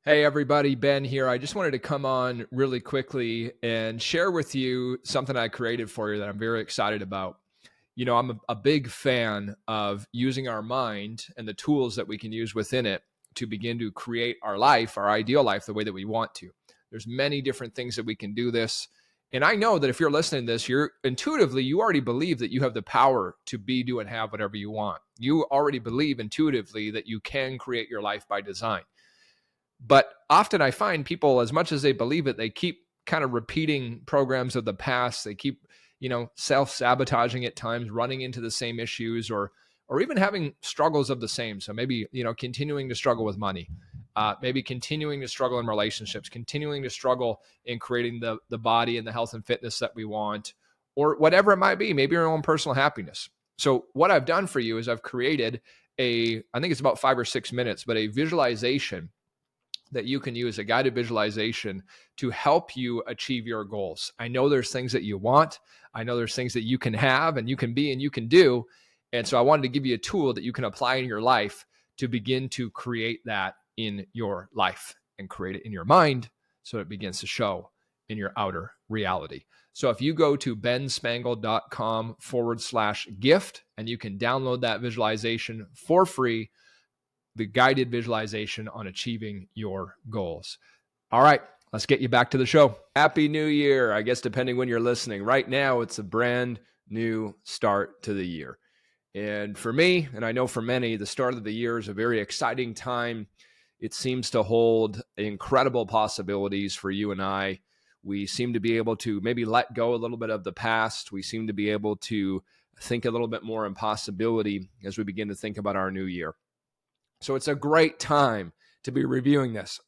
Hey everybody, Ben here. I just wanted to come on really quickly and share with you something I created for you that I'm very excited about. I'm a big fan of using our mind and the tools that we can use within it to begin to create our life, our ideal life, the way that we want to. There's many different things that we can do this. And I know that if you're listening to this, you already believe that you have the power to be, do, and have whatever you want. You already believe intuitively that you can create your life by design. But often I find people, as much as they believe it, they keep kind of repeating programs of the past. They keep, self-sabotaging at times, running into the same issues or even having struggles of the same. So maybe, continuing to struggle with money, maybe continuing to struggle in relationships, continuing to struggle in creating the body and the health and fitness that we want, or whatever it might be, maybe your own personal happiness. So what I've done for you is I've created I think it's about 5 or 6 minutes, but a visualization that you can use, a guided visualization to help you achieve your goals. I know there's things that you want. I know there's things that you can have and you can be and you can do. And so I wanted to give you a tool that you can apply in your life to begin to create that in your life and create it in your mind so it begins to show in your outer reality. So if you go to benspangle.com/gift and you can download that visualization for free, the guided visualization on achieving your goals. All right, let's get you back to the show. Happy New Year, I guess, depending when you're listening. Right now, it's a brand new start to the year. And for me, and I know for many, the start of the year is a very exciting time. It seems to hold incredible possibilities for you and I. We seem to be able to maybe let go a little bit of the past. We seem to be able to think a little bit more in possibility as we begin to think about our new year. So it's a great time to be reviewing this.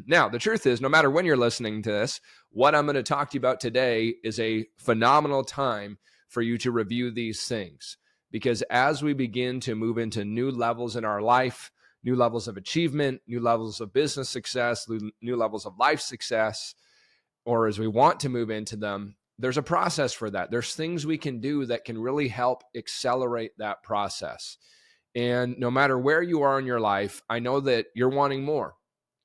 Now, the truth is, no matter when you're listening to this, what I'm going to talk to you about today is a phenomenal time for you to review these things. Because as we begin to move into new levels in our life, new levels of achievement, new levels of business success, new levels of life success, or as we want to move into them, there's a process for that. There's things we can do that can really help accelerate that process. And no matter where you are in your life, I know that you're wanting more.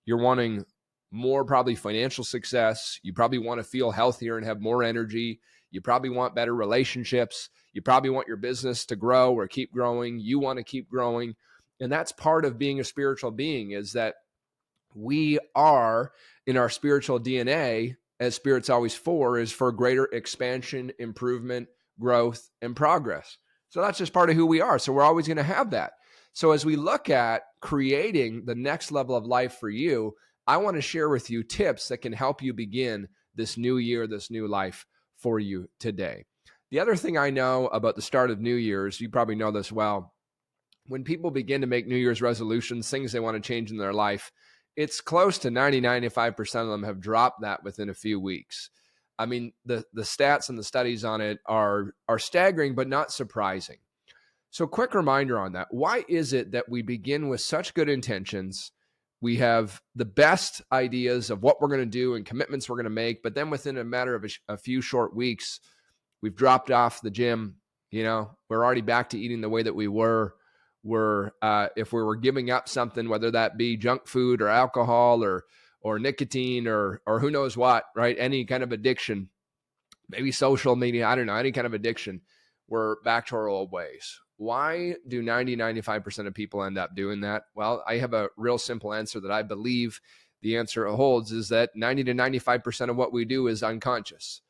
You're wanting more, probably financial success. You probably want to feel healthier and have more energy. You probably want better relationships. You probably want your business to grow or keep growing. You want to keep growing. And that's part of being a spiritual being, is that we are in our spiritual DNA, as Spirit's always for, is for greater expansion, improvement, growth, and progress. So that's just part of who we are. So we're always going to have that. So as we look at creating the next level of life for you, I want to share with you tips that can help you begin this new year, this new life for you today. The other thing I know about the start of New Year's, you probably know this well, when people begin to make New Year's resolutions, things they want to change in their life, it's close to 95% of them have dropped that within a few weeks. I mean, the stats and the studies on it are staggering, but not surprising. So quick reminder on that. Why is it that we begin with such good intentions? We have the best ideas of what we're going to do and commitments we're going to make, but then within a matter of a few short weeks, we've dropped off the gym. We're already back to eating the way that we were. If we were giving up something, whether that be junk food or alcohol or nicotine or who knows what, right? Any kind of addiction, maybe social media, I don't know, any kind of addiction, we're back to our old ways. Why do 95% of people end up doing that? Well, I have a real simple answer that I believe the answer holds, is that 90 to 95% of what we do is unconscious.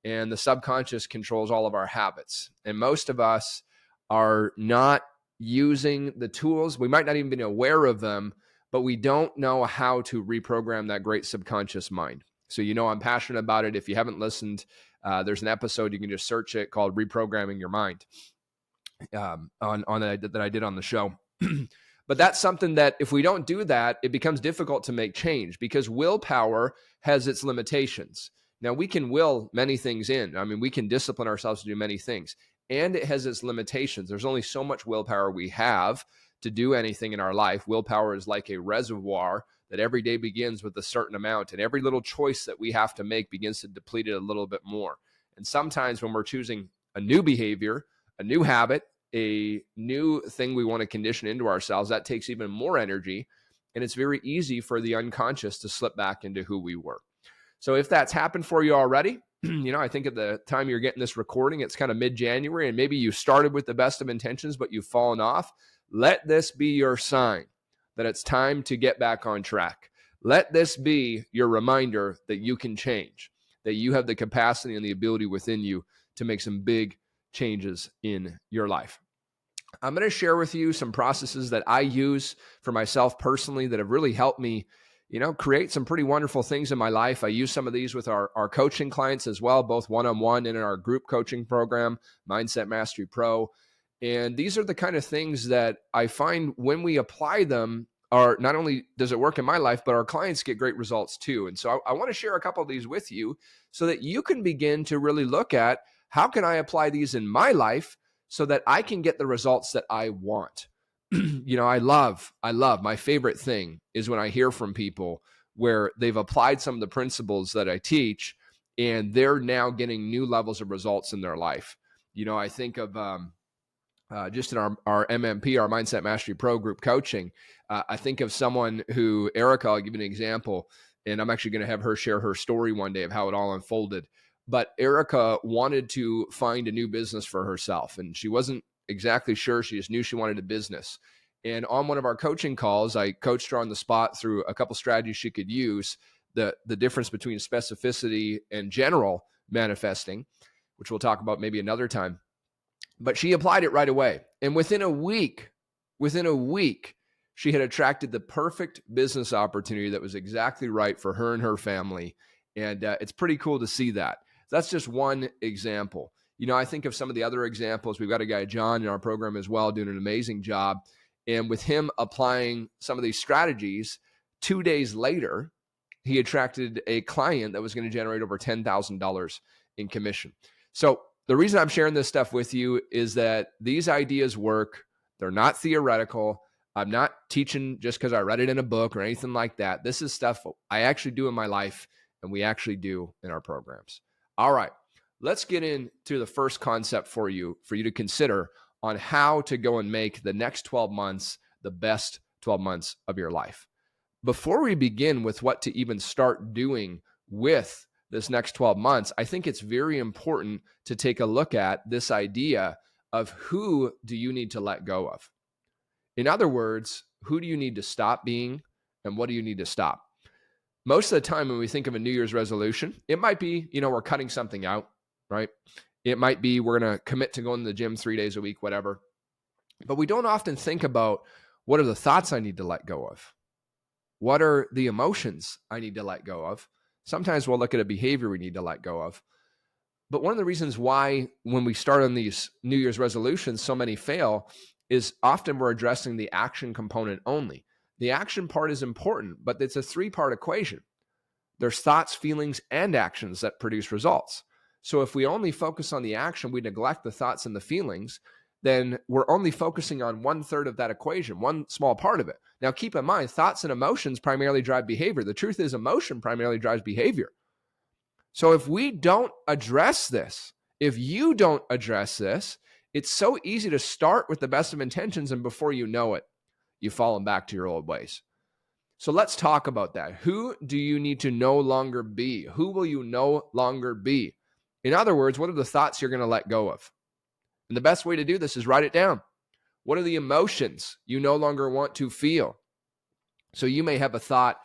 And the subconscious controls all of our habits. And most of us are not using the tools. We might not even be aware of them, but we don't know how to reprogram that great subconscious mind. So, I'm passionate about it. If you haven't listened, there's an episode, you can just search it, called Reprogramming Your Mind, on that I did on the show. But that's something that if we don't do that, it becomes difficult to make change, because willpower has its limitations. Now, we can will many things in. I mean, we can discipline ourselves to do many things, and it has its limitations. There's only so much willpower we have to do anything in our life. Willpower is like a reservoir that every day begins with a certain amount, and every little choice that we have to make begins to deplete it a little bit more. And sometimes when we're choosing a new behavior, a new habit, a new thing we want to condition into ourselves, that takes even more energy. And it's very easy for the unconscious to slip back into who we were. So if that's happened for you already, I think at the time you're getting this recording, it's kind of mid-January, and maybe you started with the best of intentions, but you've fallen off. Let this be your sign that it's time to get back on track. Let this be your reminder that you can change, that you have the capacity and the ability within you to make some big changes in your life. I'm going to share with you some processes that I use for myself personally that have really helped me, create some pretty wonderful things in my life. I use some of these with our coaching clients as well, both one-on-one and in our group coaching program, Mindset Mastery Pro. And these are the kind of things that I find when we apply them, are not only does it work in my life, but our clients get great results too. And so I want to share a couple of these with you so that you can begin to really look at how can I apply these in my life so that I can get the results that I want. I love my favorite thing is when I hear from people where they've applied some of the principles that I teach and they're now getting new levels of results in their life. I think of just in our MMP, our Mindset Mastery Pro group coaching, I think of someone who, Erica, I'll give you an example, and I'm actually going to have her share her story one day of how it all unfolded. But Erica wanted to find a new business for herself, and she wasn't exactly sure. She just knew she wanted a business. And on one of our coaching calls, I coached her on the spot through a couple strategies she could use, the difference between specificity and general manifesting, which we'll talk about maybe another time. But she applied it right away. And within a week, she had attracted the perfect business opportunity that was exactly right for her and her family. And it's pretty cool to see that. That's just one example. I think of some of the other examples. We've got a guy, John, in our program as well, doing an amazing job. And with him applying some of these strategies, 2 days later, he attracted a client that was going to generate over $10,000 in commission. So the reason I'm sharing this stuff with you is that these ideas work. They're not theoretical. I'm not teaching just because I read it in a book or anything like that. This is stuff I actually do in my life and we actually do in our programs. All right, let's get into the first concept for you to consider on how to go and make the next 12 months the best 12 months of your life. Before we begin with what to even start doing with this next 12 months, I think it's very important to take a look at this idea of who do you need to let go of? In other words, who do you need to stop being and what do you need to stop? Most of the time when we think of a New Year's resolution, it might be, we're cutting something out, right? It might be we're going to commit to going to the gym 3 days a week, whatever. But we don't often think about what are the thoughts I need to let go of? What are the emotions I need to let go of? Sometimes we'll look at a behavior we need to let go of. But one of the reasons why when we start on these New Year's resolutions, so many fail is often we're addressing the action component only. The action part is important, but it's a 3-part equation. There's thoughts, feelings, and actions that produce results. So if we only focus on the action, we neglect the thoughts and the feelings, then we're only focusing on 1/3 of that equation, one small part of it. Now, keep in mind, thoughts and emotions primarily drive behavior. The truth is emotion primarily drives behavior. So if we don't address this, if you don't address this, it's so easy to start with the best of intentions, and before you know it, you've fallen back to your old ways. So let's talk about that. Who do you need to no longer be? Who will you no longer be? In other words, what are the thoughts you're going to let go of? And the best way to do this is write it down. What are the emotions you no longer want to feel? So you may have a thought,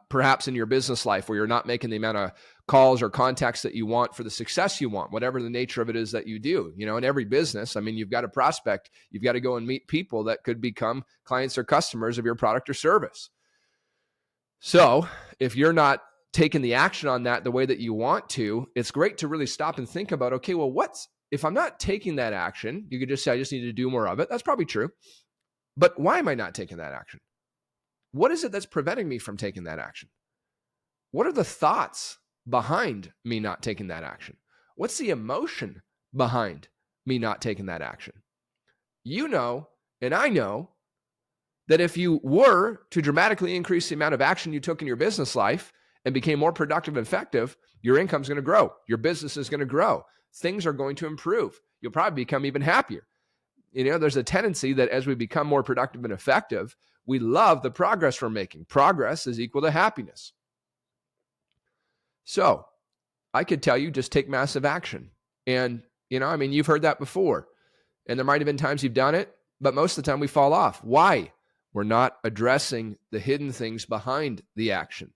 perhaps in your business life where you're not making the amount of calls or contacts that you want for the success you want, whatever the nature of it is that you do. In every business, you've got to prospect. You've got to go and meet people that could become clients or customers of your product or service. So if you're not taking the action on that the way that you want to, it's great to really stop and think about, okay, well, if I'm not taking that action? You could just say, I just need to do more of it. That's probably true. But why am I not taking that action? What is it that's preventing me from taking that action? What are the thoughts behind me not taking that action? What's the emotion behind me not taking that action? And I know that if you were to dramatically increase the amount of action you took in your business life and became more productive and effective, your income's going to grow. Your business is going to grow. Things are going to improve. You'll probably become even happier. There's a tendency that as we become more productive and effective, We love the progress we're making. Progress is equal to happiness. So I could tell you, just take massive action. And, you've heard that before. And there might have been times you've done it, but most of the time we fall off. Why? We're not addressing the hidden things behind the action.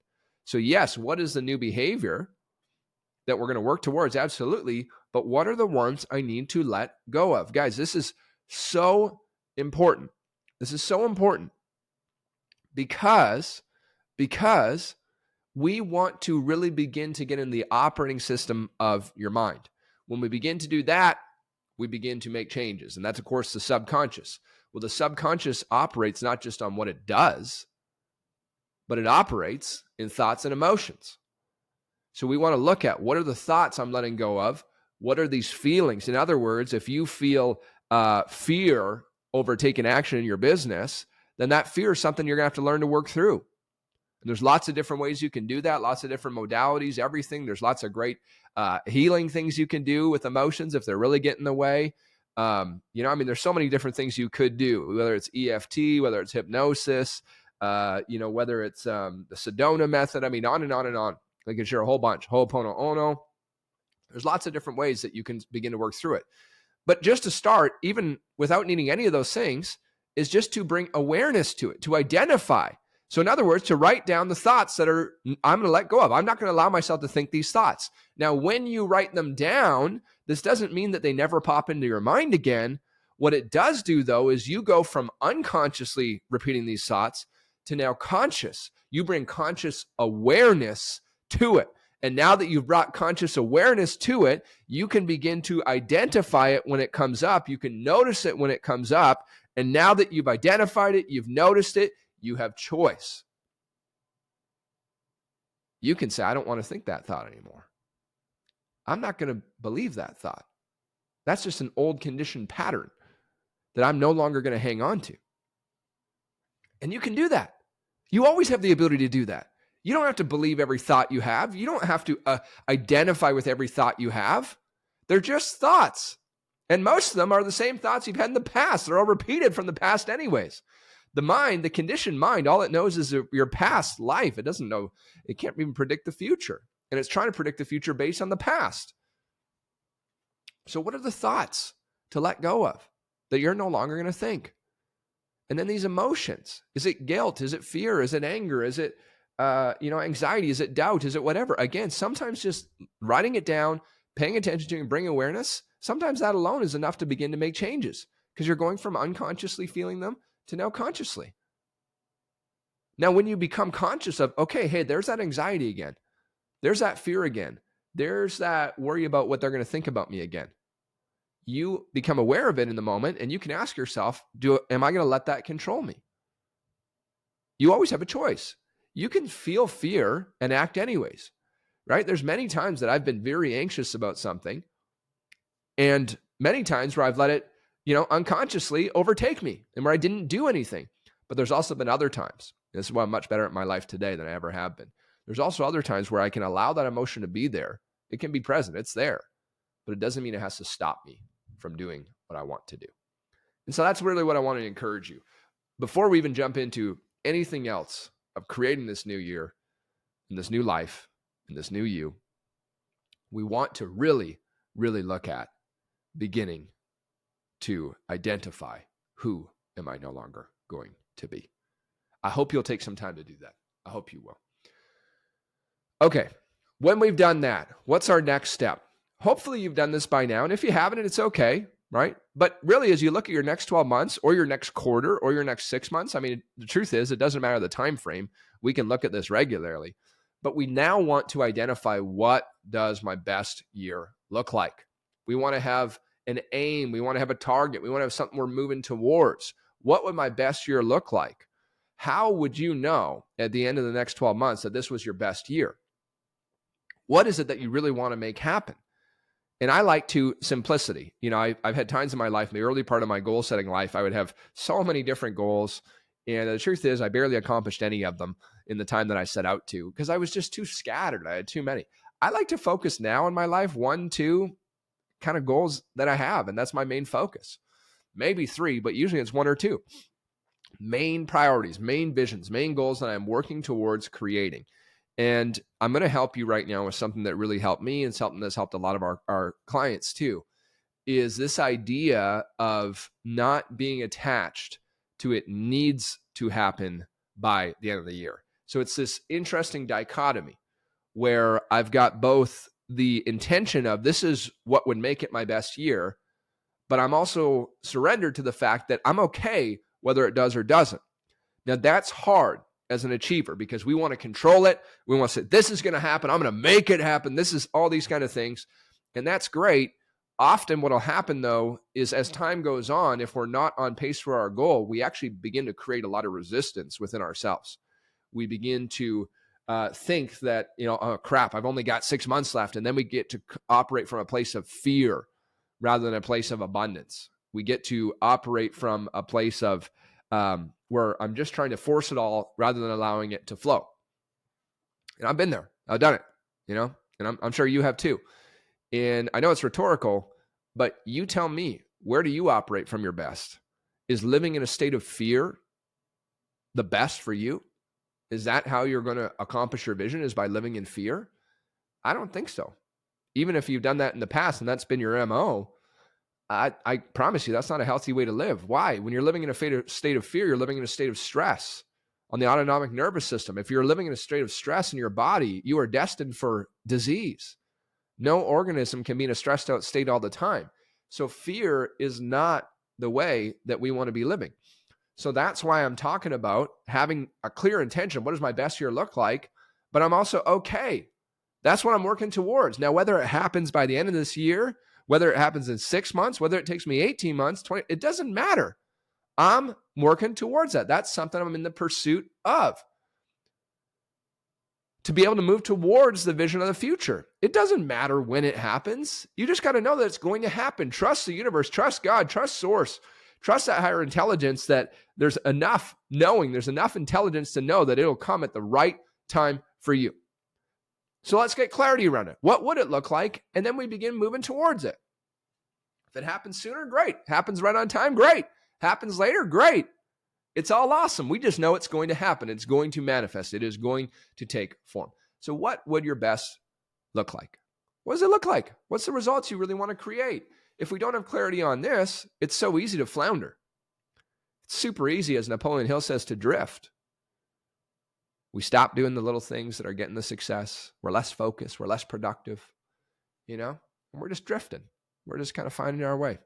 So yes, what is the new behavior that we're going to work towards? Absolutely. But what are the ones I need to let go of? Guys, this is so important. This is so important because we want to really begin to get in the operating system of your mind. When we begin to do that, we begin to make changes. And that's, of course, the subconscious. Well, the subconscious operates not just on what it does, but it operates in thoughts and emotions. So we want to look at, what are the thoughts I'm letting go of? What are these feelings? In other words, if you feel fear over taking action in your business, then that fear is something you're going to have to learn to work through. And there's lots of different ways you can do that, lots of different modalities, everything. There's lots of great healing things you can do with emotions if they're really getting in the way. There's so many different things you could do, whether it's EFT, whether it's hypnosis, whether it's the Sedona method. On and on and on. I can share a whole bunch. Ho'oponopono. There's lots of different ways that you can begin to work through it. But just to start, even without needing any of those things, is just to bring awareness to it, to identify. So in other words, to write down the thoughts that I'm going to let go of. I'm not going to allow myself to think these thoughts. Now, when you write them down, this doesn't mean that they never pop into your mind again. What it does do, though, is you go from unconsciously repeating these thoughts to now conscious. You bring conscious awareness to it. And now that you've brought conscious awareness to it, you can begin to identify it when it comes up. You can notice it when it comes up. And now that you've identified it, you've noticed it, you have choice. You can say, I don't want to think that thought anymore. I'm not going to believe that thought. That's just an old conditioned pattern that I'm no longer going to hang on to. And you can do that. You always have the ability to do that. You don't have to believe every thought you have. You don't have to identify with every thought you have. They're just thoughts. And most of them are the same thoughts you've had in the past. They're all repeated from the past anyways. The mind, the conditioned mind, all it knows is your past life. It doesn't know, it can't even predict the future. And it's trying to predict the future based on the past. So what are the thoughts to let go of that you're no longer going to think? And then these emotions. Is it guilt? Is it fear? Is it anger? Is it anxiety? Is it doubt? Is it whatever? Again, sometimes just writing it down, paying attention to it, and bringing awareness, sometimes that alone is enough to begin to make changes because you're going from unconsciously feeling them to now consciously. Now, when you become conscious of, okay, hey, there's that anxiety again. There's that fear again. There's that worry about what they're going to think about me again. You become aware of it in the moment and you can ask yourself, am I going to let that control me? You always have a choice. You can feel fear and act anyways, right? There's many times that I've been very anxious about something and many times where I've let it, unconsciously overtake me and where I didn't do anything. But there's also been other times. This is why I'm much better at my life today than I ever have been. There's also other times where I can allow that emotion to be there. It can be present. It's there, but it doesn't mean it has to stop me from doing what I want to do. And so that's really what I want to encourage you. Before we even jump into anything else of creating this new year and this new life and this new you, we want to really, really look at beginning to identify who am I no longer going to be. I hope you'll take some time to do that. I hope you will. Okay, when we've done that, what's our next step? Hopefully you've done this by now, and if you haven't, it's okay, right? But really, as you look at your next 12 months or your next quarter or your next 6 months, the truth is it doesn't matter the time frame. We can look at this regularly, but we now want to identify, what does my best year look like? We want to have an aim. We want to have a target. We want to have something we're moving towards. What would my best year look like? How would you know at the end of the next 12 months that this was your best year? What is it that you really want to make happen? And I like simplicity. I've had times in my life, in the early part of my goal setting life, I would have so many different goals. And the truth is I barely accomplished any of them in the time that I set out to because I was just too scattered. I had too many. I like to focus now in my life, 1, 2 kind of goals that I have. And that's my main focus. Maybe 3, but usually it's 1 or 2. main priorities, main visions, main goals that I'm working towards creating. And I'm going to help you right now with something that really helped me and something that's helped a lot of our clients too, is this idea of not being attached to it needs to happen by the end of the year. So it's this interesting dichotomy where I've got both the intention of this is what would make it my best year, but I'm also surrendered to the fact that I'm okay whether it does or doesn't. Now, that's hard as an achiever because we want to control it. We want to say, this is going to happen. I'm going to make it happen. This is all these kind of things. And that's great. Often what will happen, though, is as time goes on, if we're not on pace for our goal, we actually begin to create a lot of resistance within ourselves. We begin to think that, oh, crap, I've only got 6 months left. And then we get to operate from a place of fear rather than a place of abundance. We get to operate from a place of where I'm just trying to force it all rather than allowing it to flow. And I've been there. I've done it, and I'm sure you have too. And I know it's rhetorical, but you tell me, where do you operate from your best? Is living in a state of fear the best for you? Is that how you're going to accomplish your vision, is by living in fear? I don't think so. Even if you've done that in the past and that's been your MO, I promise you that's not a healthy way to live. Why? When you're living in a state of fear, you're living in a state of stress on the autonomic nervous system. If you're living in a state of stress in your body, you are destined for disease. No organism can be in a stressed out state all the time. So fear is not the way that we want to be living. So that's why I'm talking about having a clear intention. What does my best year look like? But I'm also okay. That's what I'm working towards. Now, whether it happens by the end of this year, whether it happens in 6 months, whether it takes me 18 months, 20, it doesn't matter. I'm working towards that. That's something I'm in the pursuit of. To be able to move towards the vision of the future. It doesn't matter when it happens. You just got to know that it's going to happen. Trust the universe, trust God, trust source, trust that higher intelligence, that there's enough knowing, there's enough intelligence to know that it'll come at the right time for you. So let's get clarity around it. What would it look like? And then we begin moving towards it. If it happens sooner, great. Happens right on time, great. Happens later, great. It's all awesome. We just know it's going to happen. It's going to manifest. It is going to take form. So what would your best look like? What does it look like? What's the results you really want to create? If we don't have clarity on this, it's so easy to flounder. It's super easy, as Napoleon Hill says, to drift. We stop doing the little things that are getting the success. We're less focused. We're less productive, and we're just drifting. We're just kind of finding our way.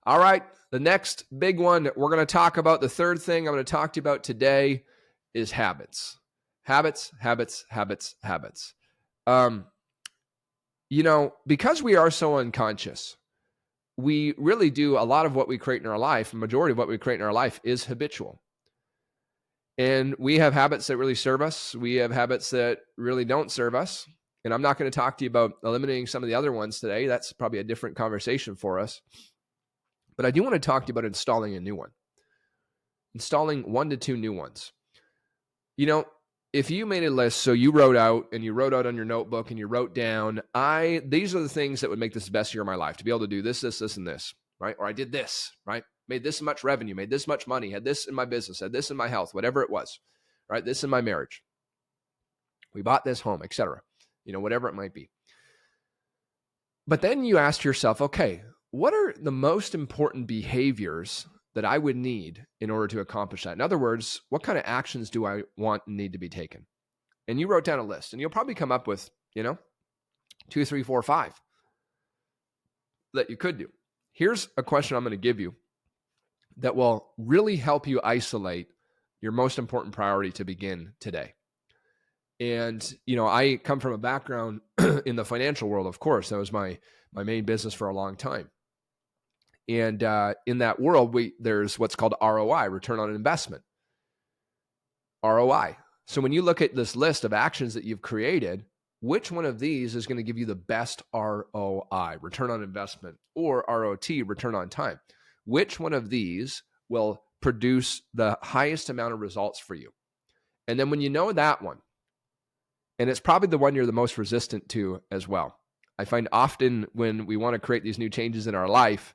All right, the next big one we're going to talk about, the third thing I'm going to talk to you about today is habits. Habits. Because we are so unconscious, we really do a lot of what we create in our life. The majority of what we create in our life is habitual. And we have habits that really serve us. We have habits that really don't serve us. And I'm not going to talk to you about eliminating some of the other ones today. That's probably a different conversation for us. But I do want to talk to you about installing a new one. Installing 1 to 2 new ones. If you made a list, so you wrote out on your notebook and you wrote down, these are the things that would make this the best year of my life, to be able to do this, this, this, and this, right? Or I did this, right? Made this much revenue, made this much money, had this in my business, had this in my health, whatever it was, right? This in my marriage. We bought this home, etc. Whatever it might be. But then you ask yourself, okay, what are the most important behaviors that I would need in order to accomplish that? In other words, what kind of actions do I want and need to be taken? And you wrote down a list, and you'll probably come up with, 2, 3, 4, 5 that you could do. Here's a question I'm going to give you that will really help you isolate your most important priority to begin today. And, I come from a background in the financial world, of course. That was my main business for a long time. And in that world, there's what's called ROI, return on investment. ROI. So when you look at this list of actions that you've created, which one of these is going to give you the best ROI, return on investment, or ROT, return on time? Which one of these will produce the highest amount of results for you? And then when you know that one, and it's probably the one you're the most resistant to as well. I find often when we want to create these new changes in our life,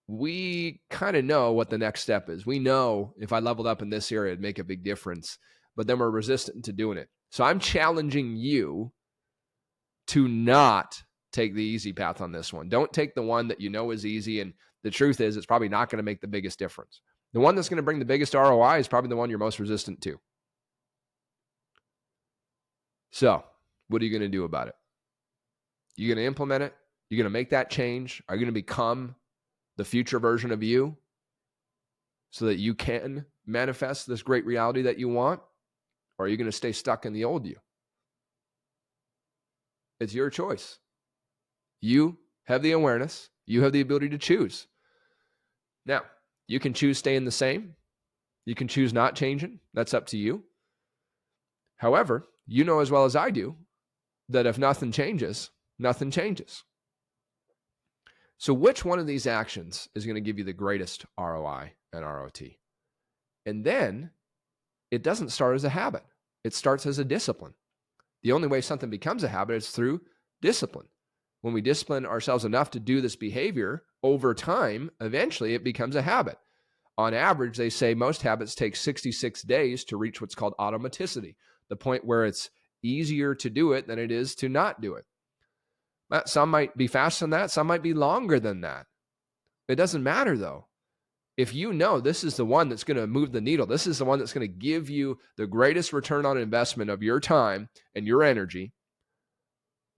we kind of know what the next step is. We know if I leveled up in this area, it'd make a big difference, but then we're resistant to doing it. So I'm challenging you to not take the easy path on this one. Don't take the one that you know is easy. And the truth is, it's probably not going to make the biggest difference. The one that's going to bring the biggest ROI is probably the one you're most resistant to. So what are you going to do about it? You're going to implement it? You're going to make that change? Are you going to become the future version of you so that you can manifest this great reality that you want? Or are you going to stay stuck in the old you? It's your choice. You have the awareness. You have the ability to choose. Now, you can choose staying the same. You can choose not changing. That's up to you. However, you know as well as I do that if nothing changes, nothing changes. So which one of these actions is going to give you the greatest ROI and ROT? And then it doesn't start as a habit. It starts as a discipline. The only way something becomes a habit is through discipline. When we discipline ourselves enough to do this behavior over time, eventually it becomes a habit. On average, they say most habits take 66 days to reach what's called automaticity, the point where it's easier to do it than it is to not do it. Some might be faster than that. Some might be longer than that. It doesn't matter though. If you know this is the one that's going to move the needle, this is the one that's going to give you the greatest return on investment of your time and your energy,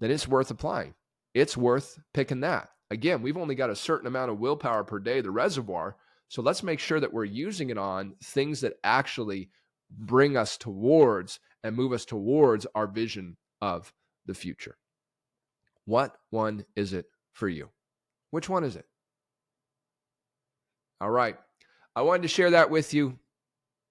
then it's worth applying. It's worth picking that. Again, we've only got a certain amount of willpower per day, the reservoir. So let's make sure that we're using it on things that actually bring us towards and move us towards our vision of the future. What one is it for you? Which one is it? All right. I wanted to share that with you.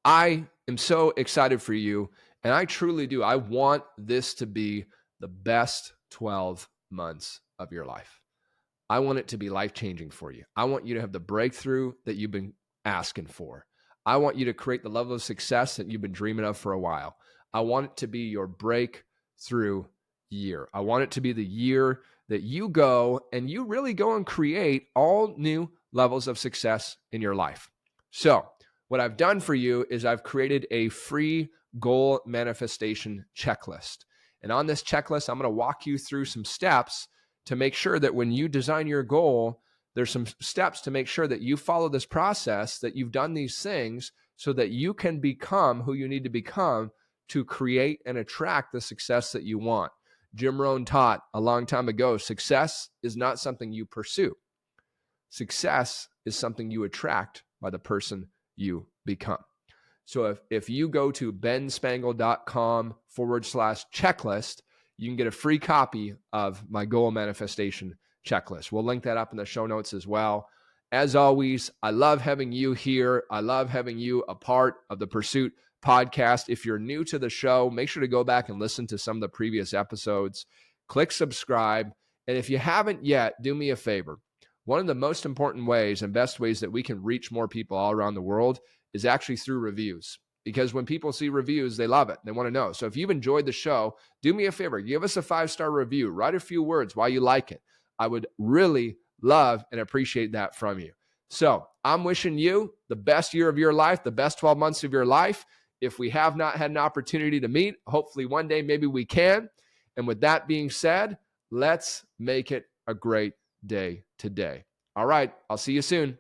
I am so excited for you, and I truly do. I want this to be the best 12 months of your life. I want it to be life-changing for you. I want you to have the breakthrough that you've been asking for. I want you to create the level of success that you've been dreaming of for a while. I want it to be your breakthrough year. I want it to be the year that you go and you really go and create all new levels of success in your life. So what I've done for you is I've created a free goal manifestation checklist. And on this checklist, I'm going to walk you through some steps to make sure that when you design your goal, there's some steps to make sure that you follow this process, that you've done these things so that you can become who you need to become to create and attract the success that you want. Jim Rohn taught a long time ago, success is not something you pursue. Success is something you attract by the person you become. So if you go to benspangle.com/checklist, you can get a free copy of my goal manifestation checklist. We'll link that up in the show notes as well. As always, I love having you here. I love having you a part of the Pursuit podcast. If you're new to the show, make sure to go back and listen to some of the previous episodes. Click subscribe. And if you haven't yet, do me a favor. One of the most important ways and best ways that we can reach more people all around the world is actually through reviews. Because when people see reviews, they love it. They want to know. So if you've enjoyed the show, do me a favor. Give us a 5-star review. Write a few words why you like it. I would really love and appreciate that from you. So I'm wishing you the best year of your life, the best 12 months of your life. If we have not had an opportunity to meet, hopefully one day maybe we can. And with that being said, let's make it a great day today. All right. I'll see you soon.